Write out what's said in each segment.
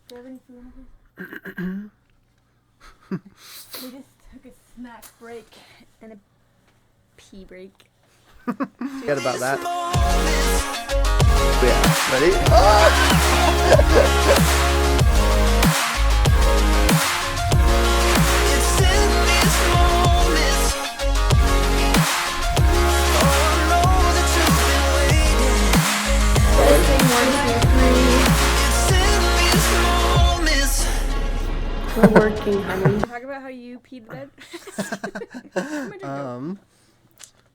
Do you have any food? We just took a snack break and a pee break. Forget about that. Yeah, ready? It's in these moments. Oh, I know that you've been waiting. It's in these moments. We're working, honey. Talk about how you peed the bed.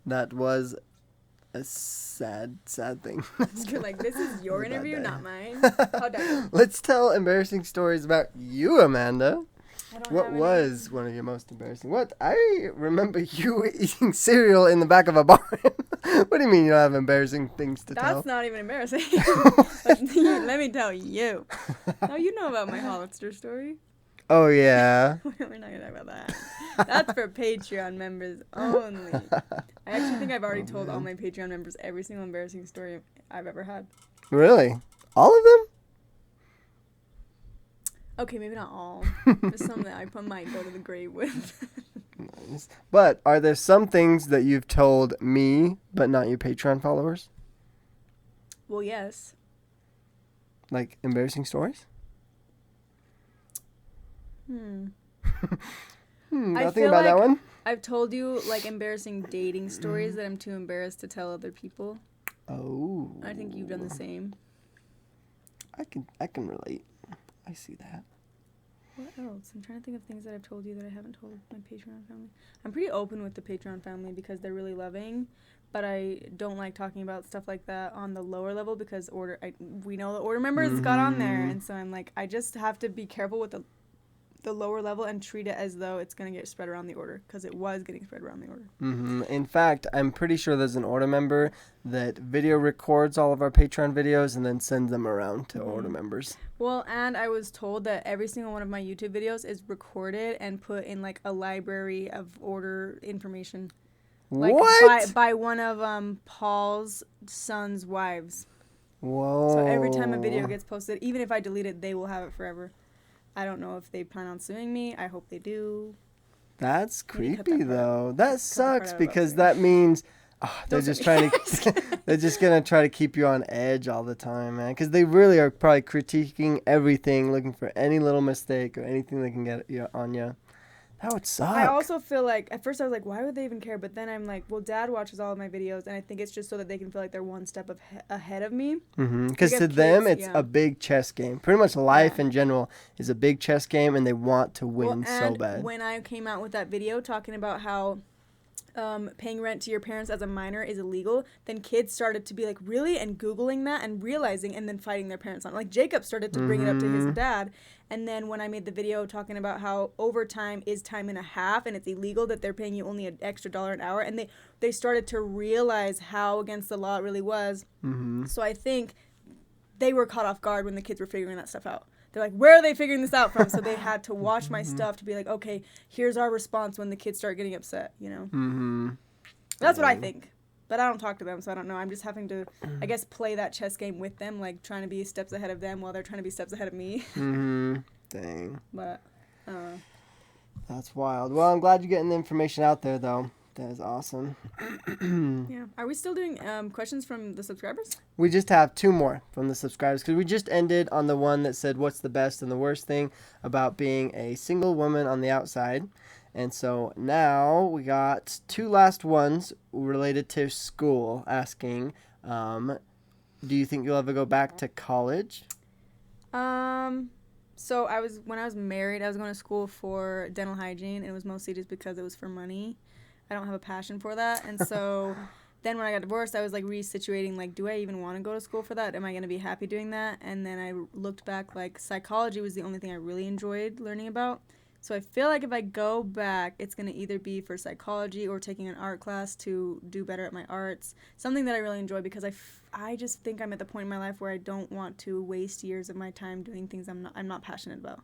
That was a sad thing. You're like, this is your It was a bad interview, day. not mine. How dare you? Let's tell embarrassing stories about you, Amanda. I don't What have was one of your most embarrassing? What? I remember you eating cereal in the back of a barn. What do you mean you don't have embarrassing things to tell? That's not even embarrassing. Let me tell you. Oh, you know about my Hollister story. Oh, yeah. We're not going to talk about that. That's for Patreon members only. I actually think I've already told all my Patreon members every single embarrassing story I've ever had. Really? All of them? Okay, maybe not all. Just some that I might go to the grave with. Nice. But are there some things that you've told me, but not your Patreon followers? Well, yes. Like embarrassing stories? I Nothing feel about that like one? I've told you like embarrassing dating stories that I'm too embarrassed to tell other people. Oh. I think you've done the same. I can relate. I see that. What else? I'm trying to think of things that I've told you that I haven't told my Patreon family. I'm pretty open with the Patreon family because they're really loving, but I don't like talking about stuff like that on the lower level because we know the order members got on there, and so I'm like, I just have to be careful with the lower level and treat it as though it's going to get spread around the order because it was getting spread around the order. In fact, I'm pretty sure there's an order member that video records all of our Patreon videos and then sends them around to order members. Well, and I was told that every single one of my YouTube videos is recorded and put in like a library of order information. Like What? by one of Paul's son's wives. Whoa. So every time a video gets posted, even if I delete it, they will have it forever. I don't know if they plan on suing me. I hope they do. That's Maybe cut creepy that part though. out. That Cut that sucks part out because about that means they're Don't just send trying me. to they're just gonna try to keep you on edge all the time, man. Because they really are probably critiquing everything, looking for any little mistake or anything they can get on you. That would suck. I also feel like, at first I was like, why would they even care? But then I'm like, well, Dad watches all of my videos, and I think it's just so that they can feel like they're one step ahead of me. Because Like, to as them, kids, it's yeah. a big chess game. Pretty much life in general is a big chess game, and they want to win so bad. When I came out with that video talking about how paying rent to your parents as a minor is illegal, then kids started to be like, really? And Googling that and realizing and then fighting their parents on it. Like, Jacob started to bring it up to his dad. And then when I made the video talking about how overtime is time and a half and it's illegal that they're paying you only an extra $1 an hour, and they started to realize how against the law it really was. So I think they were caught off guard when the kids were figuring that stuff out. They're like, where are they figuring this out from? So they had to watch my stuff to be like, okay, here's our response when the kids start getting upset, you know? That's what I think. But I don't talk to them, so I don't know. I'm just having to, I guess, play that chess game with them, like trying to be steps ahead of them while they're trying to be steps ahead of me. Dang. But, I don't know. That's wild. Well, I'm glad you're getting the information out there, though. That is awesome. Yeah. Are we still doing questions from the subscribers? We just have 2 more from the subscribers because we just ended on the one that said, what's the best and the worst thing about being a single woman on the outside? And so now we got 2 last ones related to school asking, do you think you'll ever go back to college? So when I was married, I was going to school for dental hygiene, and it was mostly just because it was for money. I don't have a passion for that. And so then when I got divorced, I was like resituating, like, do I even want to go to school for that? Am I going to be happy doing that? And then I looked back, like, psychology was the only thing I really enjoyed learning about. So I feel like if I go back, it's going to either be for psychology or taking an art class to do better at my arts. Something that I really enjoy because I just think I'm at the point in my life where I don't want to waste years of my time doing things I'm not passionate about.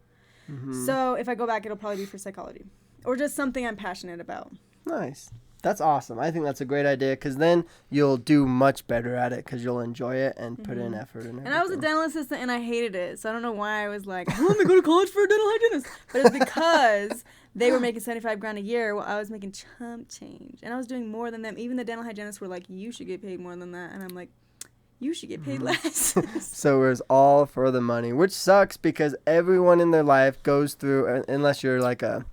So if I go back, it'll probably be for psychology or just something I'm passionate about. Nice. That's awesome. I think that's a great idea because then you'll do much better at it because you'll enjoy it and put in effort and everything. And I was a dental assistant and I hated it. So I don't know why I was like, let me go to college for a dental hygienist. But it's because they were making $75,000 a year while I was making chump change. And I was doing more than them. Even the dental hygienists were like, you should get paid more than that. And I'm like, you should get paid less. So it was all for the money, which sucks because everyone in their life goes through, unless you're like a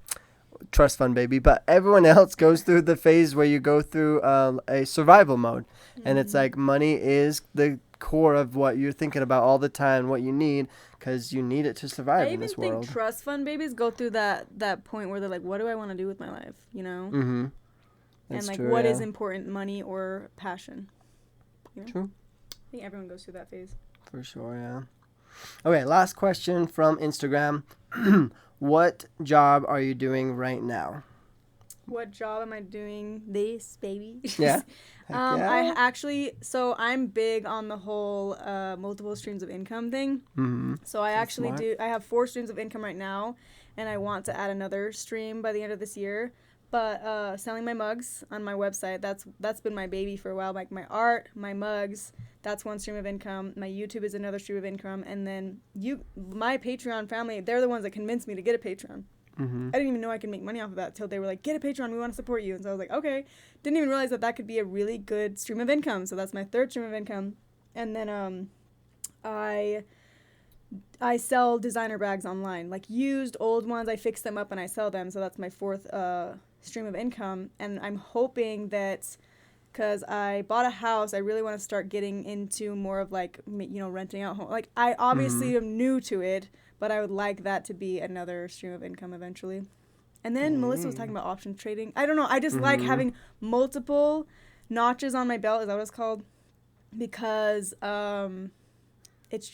trust fund baby, but everyone else goes through the phase where you go through a survival mode. And it's like money is the core of what you're thinking about all the time, what you need, because you need it to survive in this world. I even think trust fund babies go through that point where they're like, what do I want to do with my life, you know? Mm-hmm. And like, what is important, money or passion? You know? True. I think everyone goes through that phase. For sure, yeah. Okay, last question from Instagram. What job are you doing right now? What job am I doing? This, baby. Yeah. I actually, so I'm big on the whole multiple streams of income thing. Mm-hmm. So I actually I have 4 streams of income right now, and I want to add another stream by the end of this year. But selling my mugs on my website, that's been my baby for a while. Like my art, my mugs, that's one stream of income. My YouTube is another stream of income. And then my Patreon family, they're the ones that convinced me to get a Patreon. Mm-hmm. I didn't even know I could make money off of that till they were like, get a Patreon, we want to support you. And so I was like, okay. Didn't even realize that could be a really good stream of income. So that's my 3rd stream of income. And then I sell designer bags online, like used old ones. I fix them up and I sell them. So that's my 4th stream of income. And I'm hoping that because I bought a house, I really want to start getting into more of like, you know, renting out home. Like I obviously am new to it, but I would like that to be another stream of income eventually. And then Melissa was talking about option trading. I don't know. I just like having multiple notches on my belt. Is that what it's called? Because it's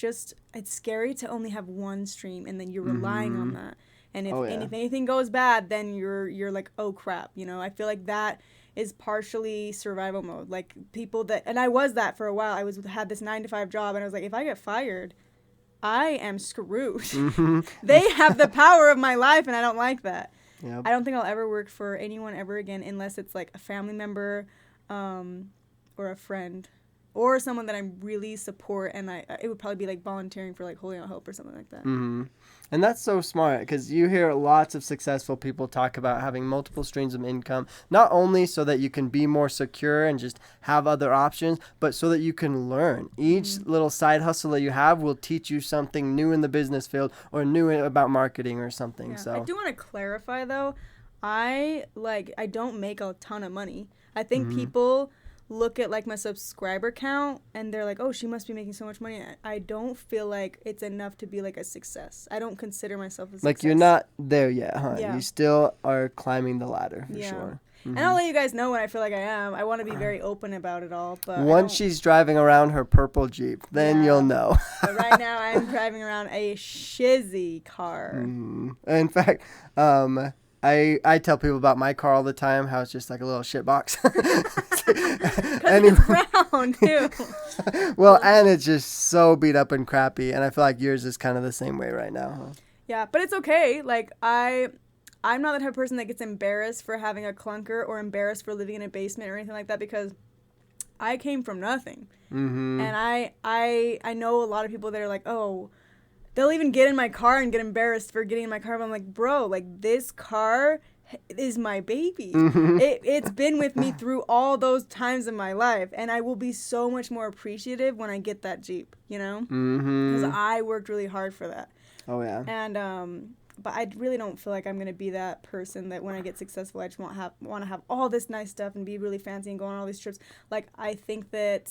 scary to only have one stream and then you're relying on that. And if anything goes bad, then you're like, oh crap, you know. I feel like that is partially survival mode. Like people that, and I was that for a while. I had this 9-to-5 job, and I was like, if I get fired, I am screwed. Mm-hmm. They have the power of my life, and I don't like that. Yep. I don't think I'll ever work for anyone ever again unless it's like a family member, or a friend, or someone that I really support, and it would probably be like volunteering for like Holding Out Hope or something like that. Mm-hmm. And that's so smart because you hear lots of successful people talk about having multiple streams of income, not only so that you can be more secure and just have other options, but so that you can learn. Each little side hustle that you have will teach you something new in the business field or new about marketing or something. Yeah. So I do want to clarify though, I don't make a ton of money. I think people look at like my subscriber count and they're like, oh, she must be making so much money. I don't feel like it's enough to be like a success. I don't consider myself a success. Like you're not there yet, huh? Yeah. You still are climbing the ladder for sure. And I'll let you guys know when I feel like I am. I want to be very open about it all. But once she's driving around her purple Jeep, then you'll know. But right now I'm driving around a shizzy car. In fact, I tell people about my car all the time, how it's just like a little shit box. It's brown, too. Well, and it's just so beat up and crappy, and I feel like yours is kind of the same way right now, huh? Yeah, but it's okay. Like, I'm not the type of person that gets embarrassed for having a clunker or embarrassed for living in a basement or anything like that because I came from nothing. Mm-hmm. And I know a lot of people that are like, oh, they'll even get in my car and get embarrassed for getting in my car. But I'm like, bro, like this car is my baby. Mm-hmm. It's been with me through all those times in my life. And I will be so much more appreciative when I get that Jeep, you know? Because I worked really hard for that. Oh, yeah. And, but I really don't feel like I'm going to be that person that when I get successful, I just want to have all this nice stuff and be really fancy and go on all these trips. Like, I think that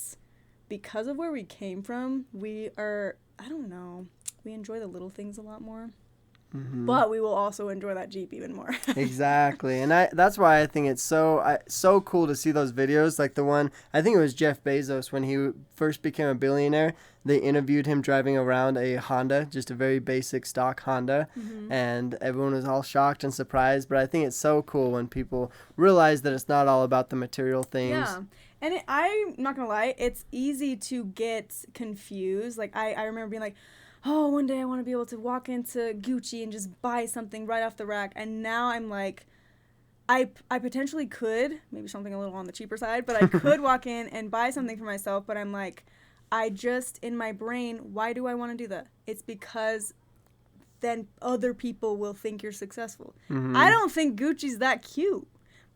because of where we came from, we enjoy the little things a lot more. Mm-hmm. But we will also enjoy that Jeep even more. Exactly. And that's why I think it's so cool to see those videos. Like the one, I think it was Jeff Bezos when he first became a billionaire. They interviewed him driving around a Honda, just a very basic stock Honda. Mm-hmm. And everyone was all shocked and surprised. But I think it's so cool when people realize that it's not all about the material things. Yeah. And I'm not going to lie, it's easy to get confused. Like I remember being like, oh, one day I want to be able to walk into Gucci and just buy something right off the rack. And now I'm like, I potentially could, maybe something a little on the cheaper side, but I could walk in and buy something for myself, but I'm like, I just, in my brain, why do I want to do that? It's because then other people will think you're successful. I don't think Gucci's that cute,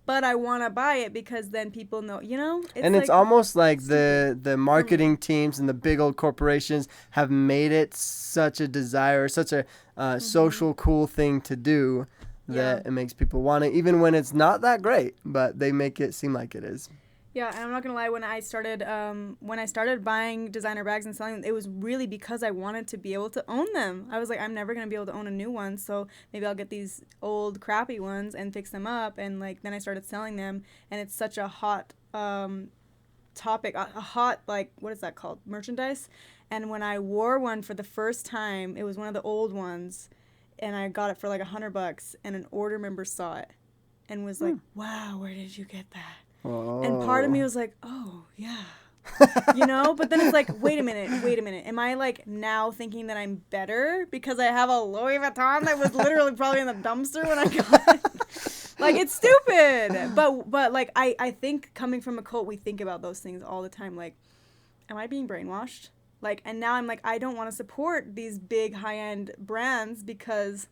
but I want to buy it because then people know, you know? It's almost like the marketing teams and the big old corporations have made it such a desire, such a social cool thing to do that it makes people want it, even when it's not that great, but they make it seem like it is. Yeah, and I'm not gonna lie. When I started buying designer bags and selling them, it was really because I wanted to be able to own them. I was like, I'm never gonna be able to own a new one, so maybe I'll get these old crappy ones and fix them up. And like then I started selling them, and it's such a hot topic, a hot, like, what is that called? Merchandise. And when I wore one for the first time, it was one of the old ones, and I got it for like $100, and an order member saw it and was like, "Wow, where did you get that?" Oh. And part of me was like, "Oh, yeah." You know? But then it's like, wait a minute. Am I like now thinking that I'm better because I have a Louis Vuitton that was literally probably in the dumpster when I got it? Like, it's stupid. But like I think coming from a cult, we think about those things all the time. Like, am I being brainwashed? Like, and now I'm like, I don't want to support these big high-end brands because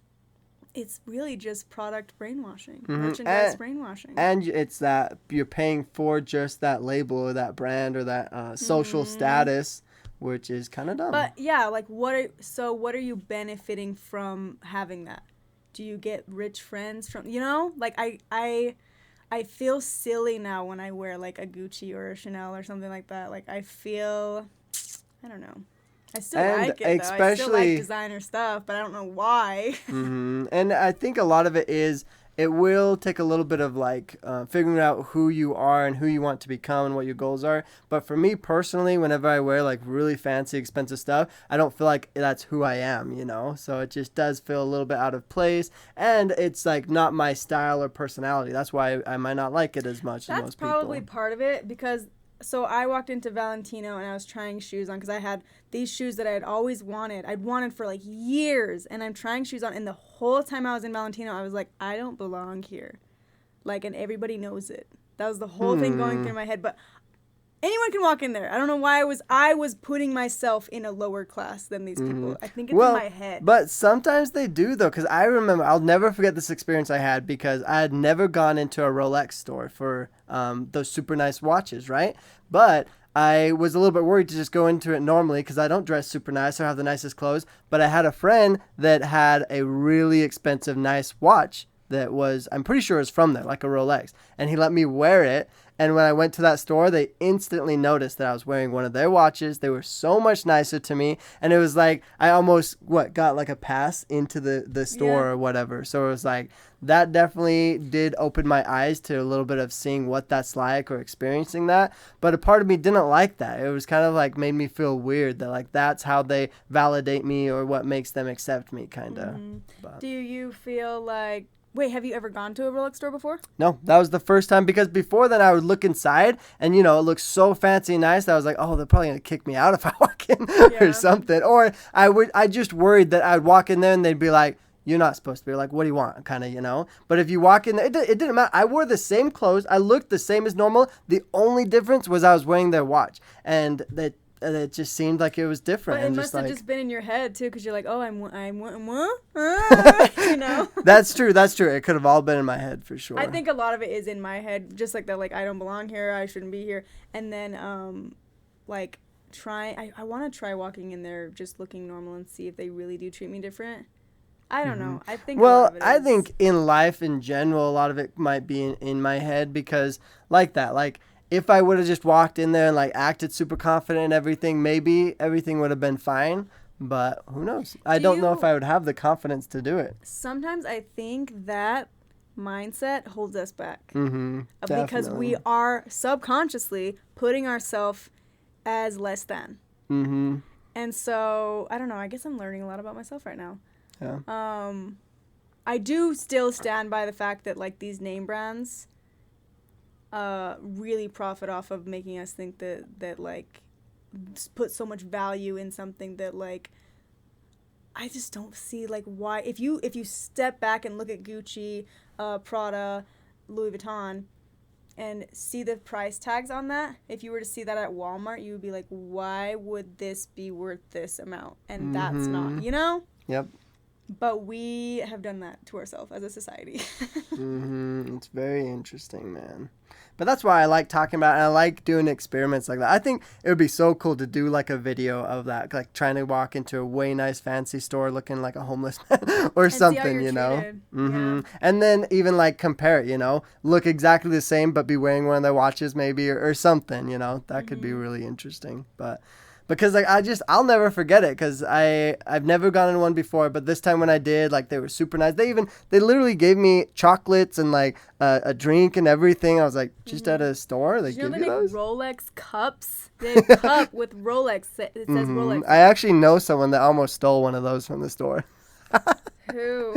it's really just product brainwashing, merchandise brainwashing. And it's that you're paying for just that label or that brand or that social status, which is kind of dumb. But yeah, like what are you benefiting from having that? Do you get rich friends from, you know? Like I feel silly now when I wear like a Gucci or a Chanel or something like that. Like I feel, I don't know. I still like it, though. I still like designer stuff, but I don't know why. And I think a lot of it is, it will take a little bit of like figuring out who you are and who you want to become and what your goals are. But for me personally, whenever I wear like really fancy, expensive stuff, I don't feel like that's who I am, you know? So it just does feel a little bit out of place. And it's like not my style or personality. That's why I might not like it as much as most people. That's probably part of it because... So I walked into Valentino and I was trying shoes on because I had these shoes that I had always wanted. I'd wanted for like years, and I'm trying shoes on, and the whole time I was in Valentino, I was like, I don't belong here. Like, and everybody knows it. That was the whole thing going through my head. But anyone can walk in there. I don't know why I was putting myself in a lower class than these people. I think it's in my head. But sometimes they do, though, because I remember, I'll never forget this experience I had because I had never gone into a Rolex store for those super nice watches, right? But I was a little bit worried to just go into it normally because I don't dress super nice or have the nicest clothes. But I had a friend that had a really expensive, nice watch that was, I'm pretty sure it was from there, like a Rolex. And he let me wear it. And when I went to that store, they instantly noticed that I was wearing one of their watches. They were so much nicer to me. And it was like, I almost, got like a pass into the store or whatever. So it was like, that definitely did open my eyes to a little bit of seeing what that's like or experiencing that. But a part of me didn't like that. It was kind of like made me feel weird that like that's how they validate me or what makes them accept me, kind of. Do you feel like... Wait, have you ever gone to a Rolex store before? No, that was the first time because before then I would look inside and, you know, it looks so fancy and nice that I was like, oh, they're probably going to kick me out if I walk in or something. Or I just worried that I would walk in there and they'd be like, you're not supposed to be. Like, what do you want? Kind of, you know. But if you walk in there, it didn't matter. I wore the same clothes. I looked the same as normal. The only difference was I was wearing their watch. And it just seemed like it was different. But it must have just been in your head too, because you're like, oh, I'm you know. That's true. It could have all been in my head for sure. I think a lot of it is in my head, just like that. Like, I don't belong here. I shouldn't be here. And then, like, I want to try walking in there, just looking normal, and see if they really do treat me different. I don't know. I think. Well, I think in life in general, a lot of it might be in my head because like that, like. If I would have just walked in there and like acted super confident and everything, maybe everything would have been fine. But who knows? I don't know if I would have the confidence to do it. Sometimes I think that mindset holds us back. Definitely. Because we are subconsciously putting ourselves as less than. And so, I don't know. I guess I'm learning a lot about myself right now. Yeah. I do still stand by the fact that like these name brands really profit off of making us think that like put so much value in something that like I just don't see like why if you step back and look at Gucci, Prada, Louis Vuitton and see the price tags on that, if you were to see that at Walmart, you would be like, why would this be worth this amount? And that's not, you know? Yep. But we have done that to ourselves as a society. It's very interesting, man. But that's why I like talking about it, and I like doing experiments like that. I think it would be so cool to do like a video of that, like trying to walk into a way nice fancy store looking like a homeless man or something, you know? Yeah. And then even like compare it, you know? Look exactly the same, but be wearing one of their watches maybe or something, you know? That could be really interesting. But because like I'll never forget it, because I've never gone in one before, but this time when I did, like they were super nice. They literally gave me chocolates and like a drink and everything. I was like, just at a store, they give you those? Rolex cups. They have a cup with Rolex. It says Rolex. I actually know someone that almost stole one of those from the store. Who?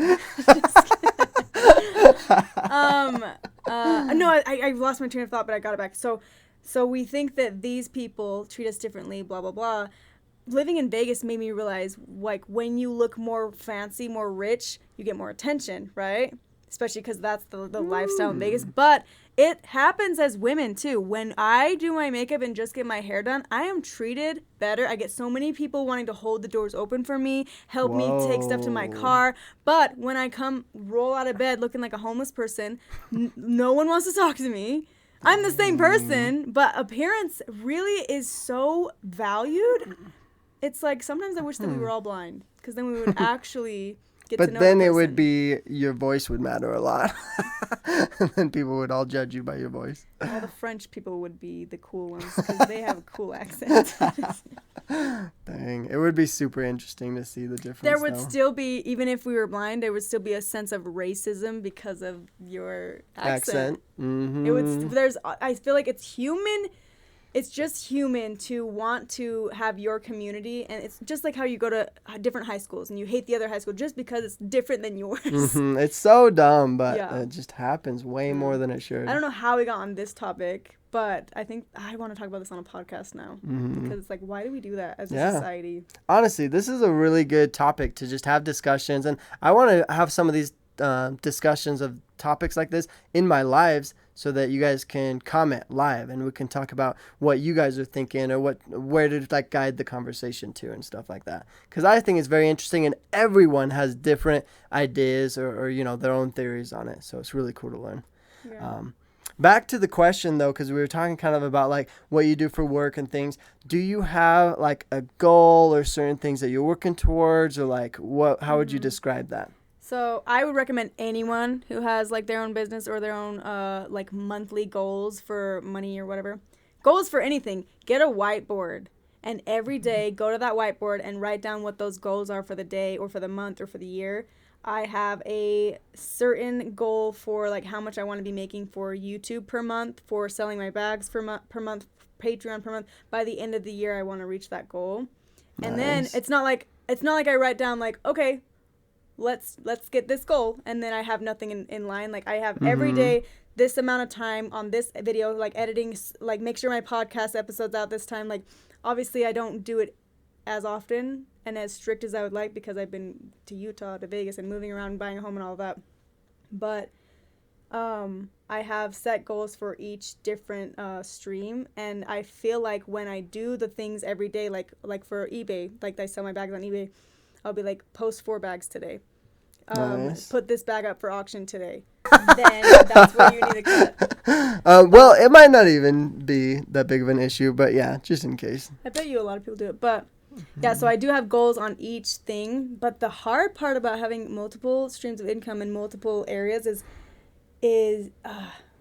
No, I lost my train of thought, but I got it back. So we think that these people treat us differently, blah, blah, blah. Living in Vegas made me realize, like, when you look more fancy, more rich, you get more attention, right? Especially because that's the lifestyle in Vegas. But it happens as women, too. When I do my makeup and just get my hair done, I am treated better. I get so many people wanting to hold the doors open for me, help me take stuff to my car. But when I roll out of bed looking like a homeless person, no one wants to talk to me. I'm the same person, but appearance really is so valued. It's like sometimes I wish that we were all blind, because then we would actually get to know. But then it would be your voice would matter a lot. And then people would all judge you by your voice. All the French people would be the cool ones, because they have a cool accent. Dang, it would be super interesting to see the difference. There would still be, even if we were blind, there would still be a sense of racism because of your accent. It would. I feel like it's human. It's just human to want to have your community, and it's just like how you go to different high schools and you hate the other high school just because it's different than yours. It's so dumb, but it just happens way more than it should. I don't know how we got on this topic, but I think I want to talk about this on a podcast now, because it's like, why do we do that as a society? Honestly, this is a really good topic to just have discussions, and I want to have some of these discussions of topics like this in my lives, so that you guys can comment live and we can talk about what you guys are thinking or where to like guide the conversation to and stuff like that. Because I think it's very interesting, and everyone has different ideas or you know, their own theories on it. So it's really cool to learn. Yeah. Back to the question though, because we were talking kind of about like what you do for work and things. Do you have like a goal or certain things that you're working towards, or like how would you describe that? So I would recommend anyone who has like their own business or their own like monthly goals for money or whatever. Goals for anything. Get a whiteboard, and every day go to that whiteboard and write down what those goals are for the day or for the month or for the year. I have a certain goal for like how much I want to be making for YouTube per month, for selling my bags per month, Patreon per month. By the end of the year, I want to reach that goal. Nice. And then it's not like I write down like, okay, let's get this goal, and then I have nothing in line. Like I have every day this amount of time on this video, like editing, like make sure my podcast episode's out this time. Like obviously I don't do it as often and as strict as I would like, because I've been to Utah, to Vegas, and moving around, buying a home and all of that. But I have set goals for each different stream, and I feel like when I do the things every day, like for eBay, like I sell my bags on eBay, I'll be like, post 4 bags today. Nice. Put this bag up for auction today. Then that's what you need to cut. Well, it might not even be that big of an issue, but yeah, just in case. I bet you a lot of people do it. But yeah, so I do have goals on each thing. But the hard part about having multiple streams of income in multiple areas is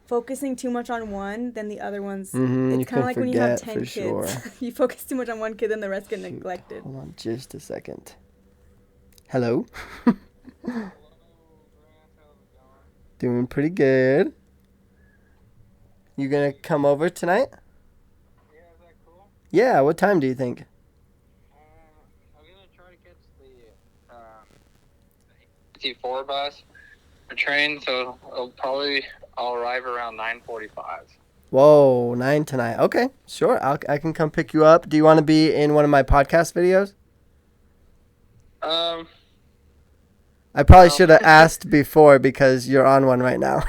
focusing too much on one, then the other ones. It's kind of like when you have 10 kids. Sure. You focus too much on one kid, then the rest get neglected. Hold on just a second. Hello. Doing pretty good. You gonna come over tonight? Yeah, is that cool? Yeah, what time do you think? I'm gonna try to catch the T4 bus or train, so I'll arrive around 9:45. Whoa, 9 tonight. Okay, sure. I can come pick you up. Do you want to be in one of my podcast videos? I probably should have asked before, because you're on one right now.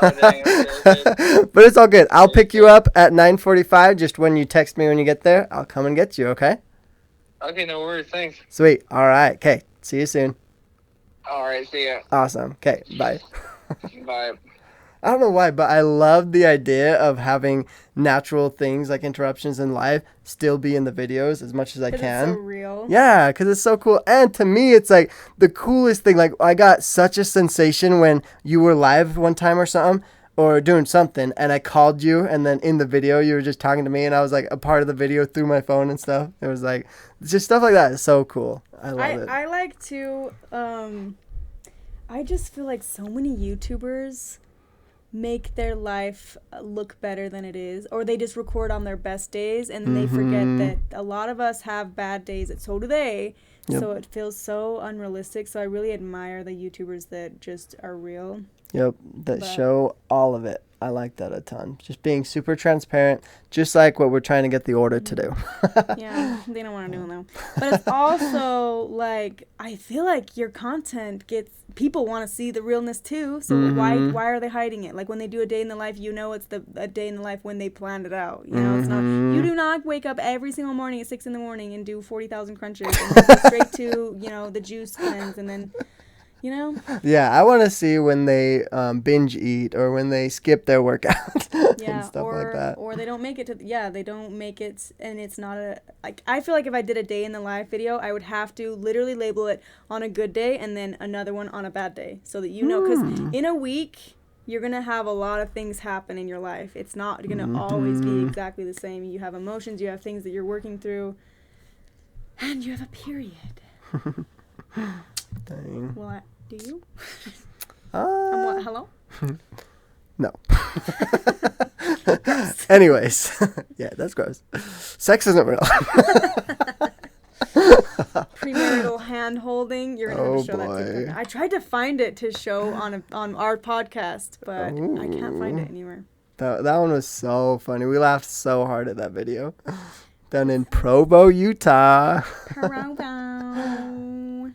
Oh, dang, okay. But it's all good. I'll pick you up at 9:45. Just when you text me when you get there, I'll come and get you, okay? Okay, no worries. Thanks. Sweet. All right. Okay. See you soon. All right, see ya. Awesome. Okay. Bye. Bye. I don't know why, but I love the idea of having natural things like interruptions in life still be in the videos as much as I 'Cause can. it's so real. Yeah, because it's so cool. And to me, it's like the coolest thing. Like, I got such a sensation when you were live one time or something, or doing something, and I called you, and then in the video, you were just talking to me, and I was like a part of the video through my phone and stuff. It was like, just stuff like that is so cool. I love it. I like to, I just feel like so many YouTubers make their life look better than it is, or they just record on their best days and then they forget that a lot of us have bad days, and so do they. Yep. So it feels so unrealistic. So I really admire the YouTubers that just are real. Yep, that But- show all of it. I like that a ton. Just being super transparent, just like what we're trying to get the order to do. Yeah, they don't want to do it though. But it's also like, I feel like your content gets, people want to see the realness too. So why are they hiding it? Like when they do a day in the life, you know, it's a day in the life when they planned it out. You know, it's not, you do not wake up every single morning at 6 a.m. and do 40,000 crunches and then go straight to, you know, the juice cleanse and then, you know. Yeah, I want to see when they binge eat or when they skip their workout Yeah, and stuff or like that. or they don't make it to, they don't make it, and it's not a, like, I feel like if I did a day in the life video, I would have to literally label it on a good day and then another one on a bad day, so that you know, because in a week you're gonna have a lot of things happen in your life. It's not gonna always be exactly the same. You have emotions, you have things that you're working through, and you have a period. Dang. Well, do you? Uh, Hello? no. Anyways, yeah, that's gross. Sex isn't real. Premarital hand holding. You're gonna have to show that boy. TikTok. I tried to find it to show on our podcast, but I can't find it anywhere. That one was so funny. We laughed so hard at that video. Done in Provo, Utah.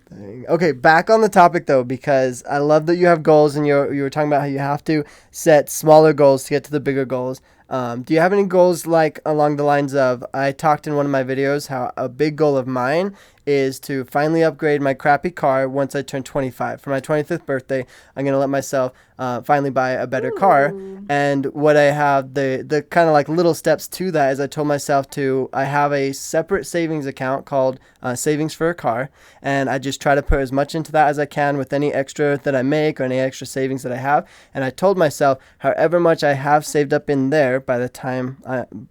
Dang. Okay, back on the topic though, because I love that you have goals, and you were talking about how you have to set smaller goals to get to the bigger goals. Do you have any goals like along the lines of, I talked in one of my videos how a big goal of mine is to finally upgrade my crappy car once I turn 25. For my 25th birthday, I'm going to let myself finally buy a better car. And what I have, the kind of like little steps to that is I told myself I have a separate savings account called Savings for a Car. And I just try to put as much into that as I can with any extra that I make or any extra savings that I have. And I told myself, however much I have saved up in there by the time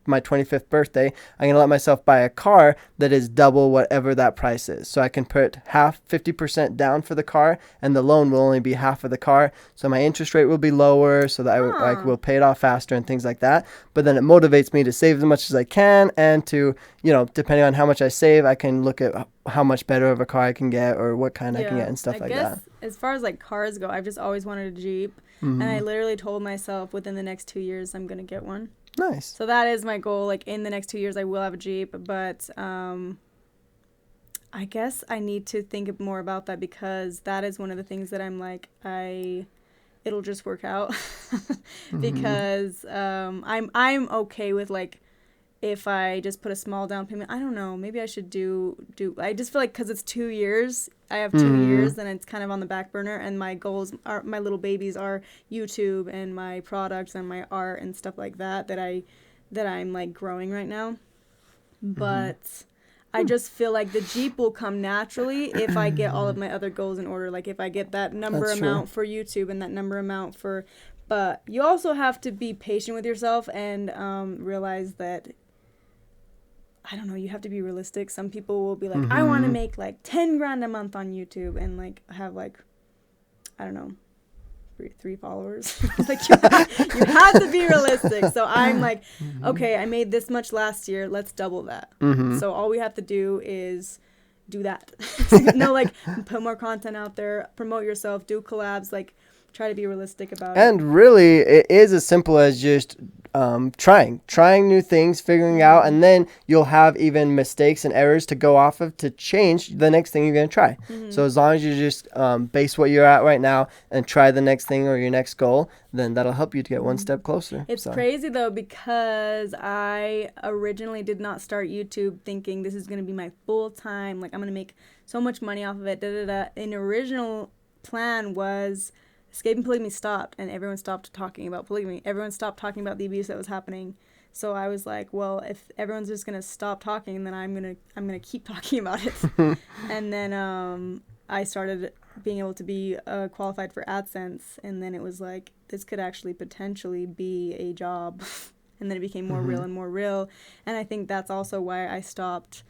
my 25th birthday, I'm going to let myself buy a car that is double whatever that price is. So I can put 50% down for the car, and the loan will only be half of the car. So my interest rate will be lower, so that I will pay it off faster and things like that. But then it motivates me to save as much as I can, and to, you know, depending on how much I save, I can look at how much better of a car I can get or what kind I can get and stuff like that. As far as like cars go, I've just always wanted a Jeep. And I literally told myself within the next 2 years I'm gonna get one. Nice. So that is my goal. Like in the next 2 years I will have a Jeep, but I guess I need to think more about that, because that is one of the things that I'm like, it'll just work out. Because I'm okay with, like, if I just put a small down payment. I don't know, maybe I should do I just feel like, because it's 2 years, I have 2 years, and it's kind of on the back burner, and my goals are, my little babies are YouTube and my products and my art and stuff like that I'm like growing right now. But I just feel like the Jeep will come naturally if I get all of my other goals in order. Like if I get that number That's amount true. for YouTube and that number amount for, but you also have to be patient with yourself and realize that, I don't know, you have to be realistic. Some people will be like, I want to make like 10 grand a month on YouTube and like have like, I don't know, three followers. Like you have to be realistic. So I'm like, okay, I made this much last year, let's double that. So all we have to do is do that. No, like put more content out there, promote yourself, do collabs, like try to be realistic about it. And really, it is as simple as just trying new things, figuring out, and then you'll have even mistakes and errors to go off of to change the next thing you're going to try. So as long as you just base what you're at right now and try the next thing or your next goal, then that'll help you to get one step closer. It's crazy though, because I originally did not start YouTube thinking this is going to be my full time, like I'm going to make so much money off of it, An original plan was escaping polygamy stopped, and everyone stopped talking about polygamy. Everyone stopped talking about the abuse that was happening. So I was like, well, if everyone's just gonna stop talking, then I'm gonna keep talking about it. And then I started being able to be qualified for AdSense, and then it was like, this could actually potentially be a job. And then it became more real and more real. And I think that's also why I stopped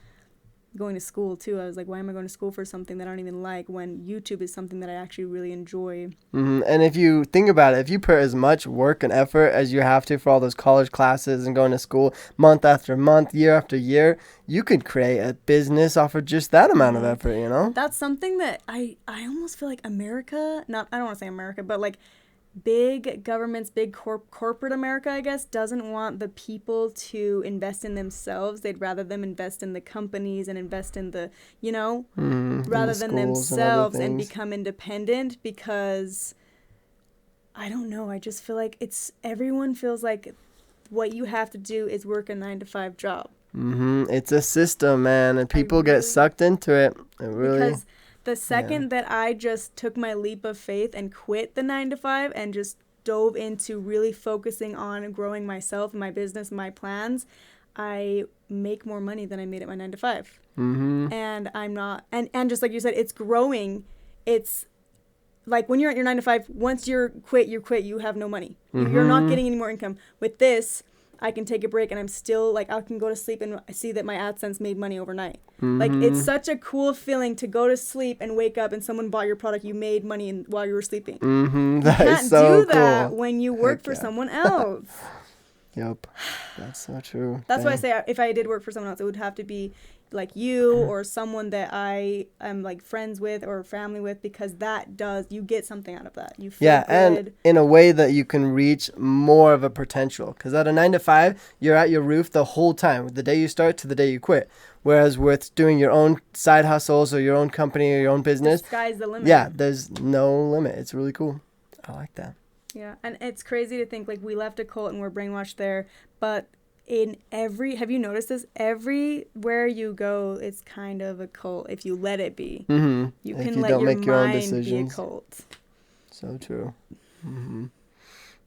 going to school too. I was like, why am I going to school for something that I don't even like, when YouTube is something that I actually really enjoy? And if you think about it, if you put as much work and effort as you have to for all those college classes and going to school month after month, year after year, you could create a business off of just that amount of effort, you know? That's something that I almost feel like America, I don't want to say America, but like big governments, big corporate America, I guess, doesn't want the people to invest in themselves. They'd rather them invest in the companies and invest in the, rather than themselves and become independent, because I don't know. I just feel like everyone feels like what you have to do is work a 9-to-5 job. It's a system, man, and people get sucked into it. Because the second that I just took my leap of faith and quit the 9-to-5 and just dove into really focusing on growing myself, my business, my plans, I make more money than I made at my 9-to-5. And I'm not, and just like you said, it's growing. It's like when you're at your 9-to-5, once you're quit, you have no money. You're not getting any more income. With this, I can take a break and I'm still like, I can go to sleep and I see that my AdSense made money overnight. Like, it's such a cool feeling to go to sleep and wake up and someone bought your product. You made money while you were sleeping. That is so cool. You can't do that when you work for someone else. Yep, that's so true. That's why I say if I did work for someone else, it would have to be like you or someone that I am like friends with or family with, because you get something out of that. You feel good. And in a way that you can reach more of a potential, because at a 9-to-5, you're at your roof the whole time, the day you start to the day you quit. Whereas with doing your own side hustles or your own company or your own business, the sky's the limit. Yeah, there's no limit. It's really cool. I like that. Yeah, and it's crazy to think like we left a cult and we're brainwashed there, but have you noticed this? Everywhere you go, it's kind of a cult if you let it be. You can let your mind be a cult. So true.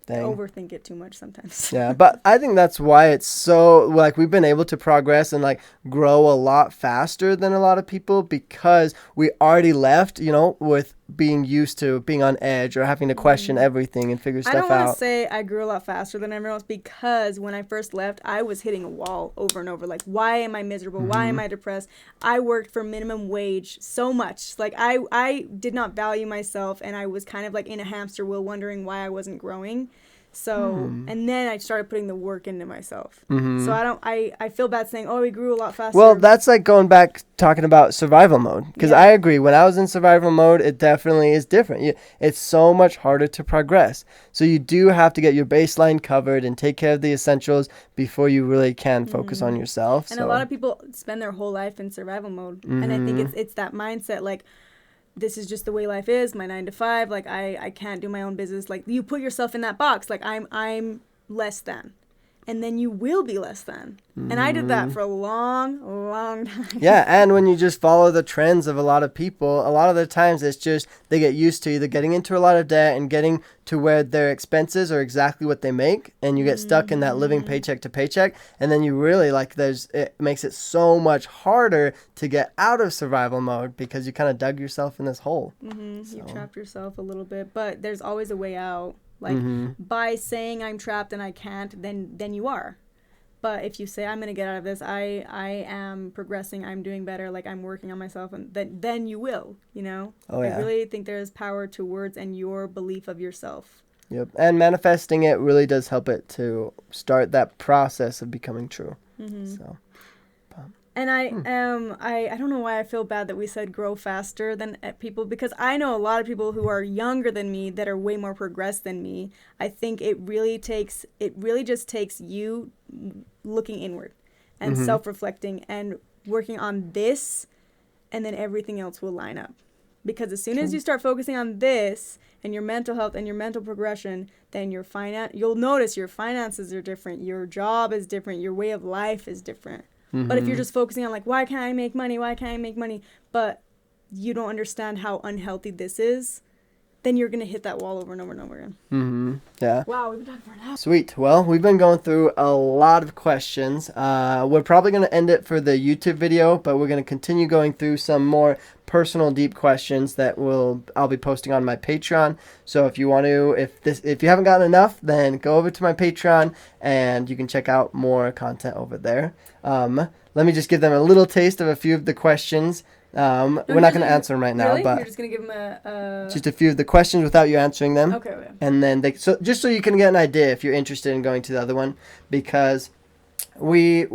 Overthink it too much sometimes. Yeah, but I think that's why it's so, like, we've been able to progress and like grow a lot faster than a lot of people, because we already left, with being used to being on edge or having to question everything and figure stuff out. I don't want to say I grew a lot faster than everyone else, because when I first left, I was hitting a wall over and over. Like, why am I miserable? Why am I depressed? I worked for minimum wage so much. Like, I did not value myself, and I was kind of like in a hamster wheel wondering why I wasn't growing. So, and then I started putting the work into myself. So I feel bad saying, we grew a lot faster. Well, that's like going back talking about survival mode, because I agree. When I was in survival mode, it definitely is different. It's so much harder to progress. So you do have to get your baseline covered and take care of the essentials before you really can focus on yourself. And a lot of people spend their whole life in survival mode. And I think it's that mindset, like, this is just the way life is, my 9-to-5, like I can't do my own business. Like, you put yourself in that box, like I'm less than, and then you will be less than. And I did that for a long time. Yeah, and when you just follow the trends of a lot of people, a lot of the times it's just they get used to either getting into a lot of debt and getting to where their expenses are exactly what they make, and you get stuck in that living paycheck to paycheck, and then you really it makes it so much harder to get out of survival mode, because you kind of dug yourself in this hole. You trapped yourself a little bit, but there's always a way out. Like, by saying I'm trapped and I can't, then you are. But if you say, I'm going to get out of this, I am progressing, I'm doing better, like I'm working on myself, and then you will, I really think there's power to words and your belief of yourself. Yep. And manifesting it really does help it to start that process of becoming true. So, And I don't know why I feel bad that we said grow faster than people, because I know a lot of people who are younger than me that are way more progressed than me. I think it really just takes you looking inward and self-reflecting and working on this, and then everything else will line up. Because as soon as you start focusing on this and your mental health and your mental progression, then you'll notice your finances are different, your job is different, your way of life is different. But if you're just focusing on like, why can't I make money? Why can't I make money? But you don't understand how unhealthy this is, then you're going to hit that wall over and over and over again. Yeah. Wow, we've been talking for an hour. Sweet. Well, we've been going through a lot of questions. We're probably going to end it for the YouTube video, but we're going to continue going through some more personal, deep questions that I'll be posting on my Patreon. So if you want to, if you haven't gotten enough, then go over to my Patreon and you can check out more content over there. Let me just give them a little taste of a few of the questions. We're not going to answer them right now, really? but You're just going to give them just a few of the questions without you answering them. Okay. And then just so you can get an idea if you're interested in going to the other one, because we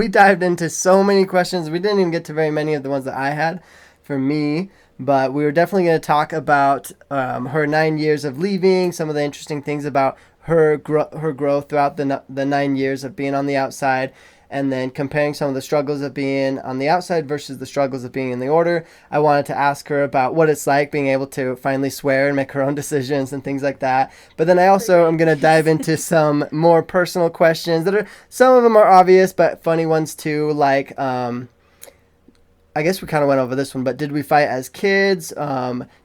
dived into so many questions. We didn't even get to very many of the ones that I had for me, but we were definitely going to talk about her 9 years of leaving, some of the interesting things about her growth throughout the 9 years of being on the outside, and then comparing some of the struggles of being on the outside versus the struggles of being in the order. I wanted to ask her about what it's like being able to finally swear and make her own decisions and things like that. But then I also am going to dive into some more personal questions that some of them are obvious, but funny ones too, like, I guess we kind of went over this one, but did we fight as kids?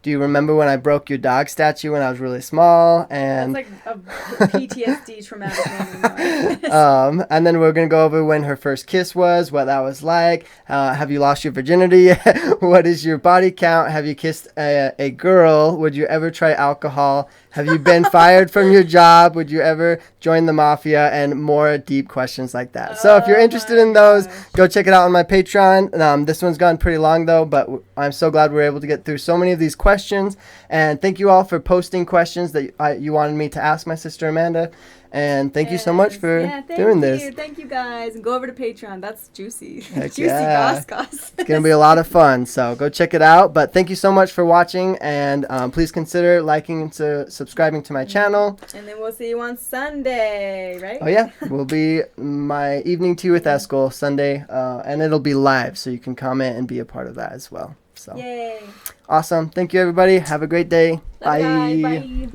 Do you remember when I broke your dog statue when I was really small? And that's like a PTSD traumatic memory. And then we're going to go over when her first kiss was, what that was like. Have you lost your virginity? What is your body count? Have you kissed a girl? Would you ever try alcohol? Have you been fired from your job? Would you ever join the mafia? And more deep questions like that. So if you're interested in those, go check it out on my Patreon. This one's gone pretty long though, but I'm so glad we're able to get through so many of these questions. And thank you all for posting questions that you wanted me to ask my sister Amanda. And thank you so much for doing this. Thank you guys. And go over to Patreon. That's juicy. Heck Juicy yeah. goss. It's going to be a lot of fun. So go check it out. But thank you so much for watching. And please consider liking and subscribing to my channel. And then we'll see you on Sunday, right? Oh, yeah. Will be my evening tea with Eskel Sunday. And it'll be live. So you can comment and be a part of that as well. So yay. awesome. Thank you, everybody. Have a great day. Bye. Bye.